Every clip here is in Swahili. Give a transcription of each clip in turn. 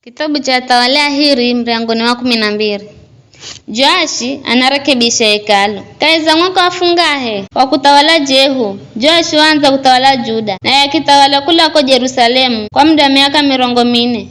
Kitabu cha Tawala Hiri mlangoni wa 12. Joashi anarekebisha hekalu. Kaiza mwaka wafungahe wa kutawala Jehu, Joashi waanza kutawala Juda, na yakitawala kula kwa Yerusalemu kwa muda miaka 40.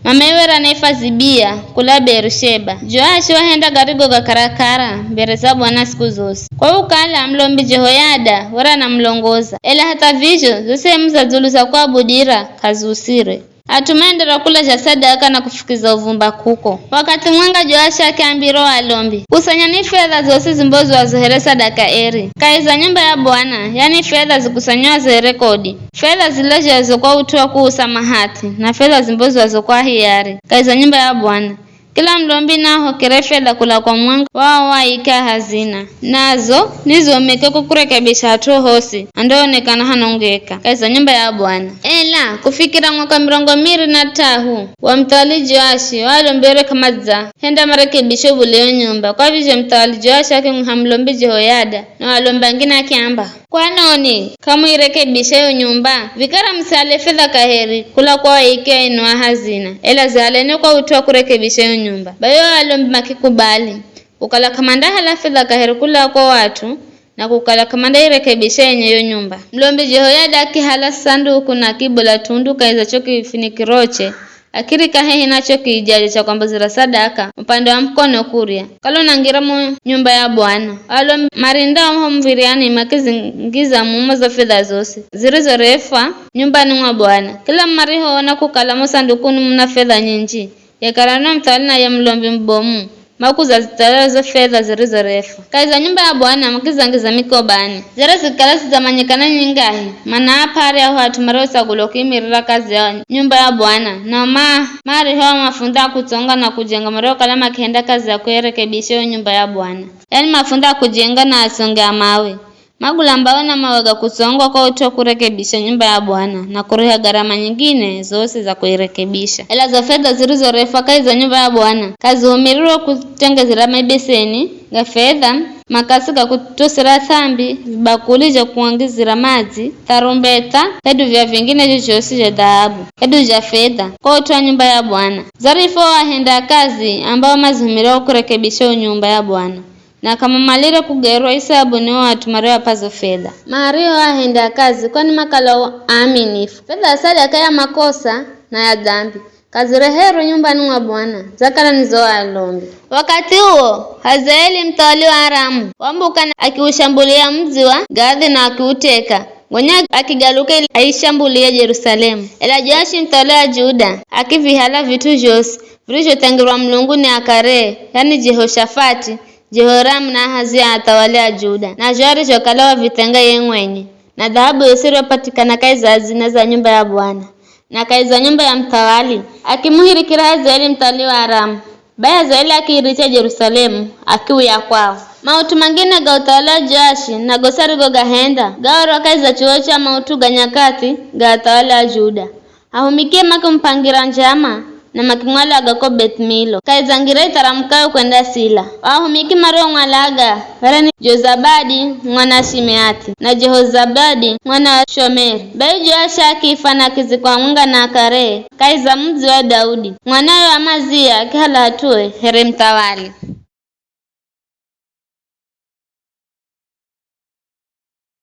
Mamewera naifa Zibia kula Beersheba. Joashi wahenda garigo gakarakara mbere za Bwana siku zose. Kwa ukala mlombi Jehoyada wara na mlongoza. Ela hata vizho zose mza zulu za kuabudira kazusire. Atumendera kula cha sadaka na kufukiza uvumba kuko. Wakati mwanga Joashi akiambiro alombi, kusanyani fedha zose zimbozo wazohere sadaka eri. Kaiza nyumba ya Bwana, yani fedha zikusanywa zohere kodi. Fedha ziloje wazokwa utuwa kuusa mahati, na fedha zimbozo wazokwa hiari. Kaiza nyumba ya Bwana. Kila mlombi naho kire fedha kula kwa mwanga wao waika hazina. Nazo nizo mekeko kurekebisha hatu hosi andoonekana hanongeka. Kaiza nyumba ya Bwana. Ela kufikira mwaka 23 wa mtawali Joashi walombere kamaza henda marekebisho buleo nyumba. Kwa vizyo mtawali Joashi akimhamlombi Jehoyada na walomba ngina akiamba, kwa noni kamu irekebisha yo nyumba vikara msale fedha kaheri kula kwa waike inua hazina. Ela zalene kwa utuwa kurekebisha yo nyumba. Bayo walombi makikubali ukala kamanda hala fedha kaheri kula kwa watu na kukala kamanda irekebisha yenye yo nyumba. Mlombi Jehoyada akihala sanduku na kibola tundu kaiza choki finikiroche akiri kahehi nacho kijaje cha kwambazira sadaka upande wa mkono kuria kalo nangira mu nyumba ya Bwana. Alo marinda wa mviriani makizingiza mumo za fedha zose zirizo refa nyumbani mwa Bwana. Kila mariho wana kukala mu sandukuni mna fedha nyingi yakarana mtawali na ya mlombi mbomu makuza zitalazo fedha zirizo refu. Kaiza nyumba ya Bwana makizangiza mikobani zere zikalasi zamanyikana nyingahi mana hapari aho hatumarosa kulokimirira kazi ya nyumba ya Bwana na mari hoa mafunda kutonga na kujenga mareo kalama kihenda kazi ya kuyerekebisha nyumba ya Bwana, yani mafunda kujenga na asonge amawe magula mbao na mawega kusongwa kwa utuwa kurekebisha nyumba ya Bwana na kuruha gharama nyingine zose za kuirekebisha. Ela za fedha zirizo refa kaiza nyumba ya Bwana kazi umiriro kutengezera mabeseni ga fedha makasi ga kutosera thambi vibakuli ja kuangizira maji tarumbeta hedu vya vingine jojosi ja dhahabu hedu ja fedha kwa utuwa nyumba ya Bwana. Zarifo wahenda kazi ambao mazumiriro kurekebisha nyumba ya Bwana na kama malire kugerwa isabu ni watu marewa pazo fedha. Mario ahenda kazi kwani makala aminifu. Fedha sadaka ya makosa na ya dhambi. Kazi rehero nyumbani mwa Bwana. Zakara nizo alombi. Wakati huo Hazaeli mtawali wa Aramu wambuka akiushambulia mji wa Gathi na akiuteka. Ngonya akigaluka aishambulia Yerusalemu. Ela Joashi mtawali wa Juda akivihala vitu jose vilivyotengerwa mlunguni akare, yani Jehoshafati, Jehoramu na Ahazia atawalea Juda na Joari chokalawa vitenga yengwenye na dhahabu yosiri patikana kaiza hazina za nyumba ya Bwana na kaiza nyumba ya mtawali akimuhirikira Hazaeli mtawali wa Aramu. Baya Hazaeli akiricha Yerusalemu akiuya kwao. Mautu mangine ga utawala Joashi na gosari go gahenda gaoro kaiza chuocha mautu ganyakati ga atawala Juda ahumikie makumpangira njama na makimwala agako Beth-Milo kaiza ngira itaramkayo kwenda Sila wahumiki mareo mwalaga warani Jozabadi mwana Shimeati na Jehozabadi mwana Shomeri. Bayo Joashi akifa na kizikwa munga na akare kaiza mji wa Daudi mwanayo Amazia kihala hatue here mtawali.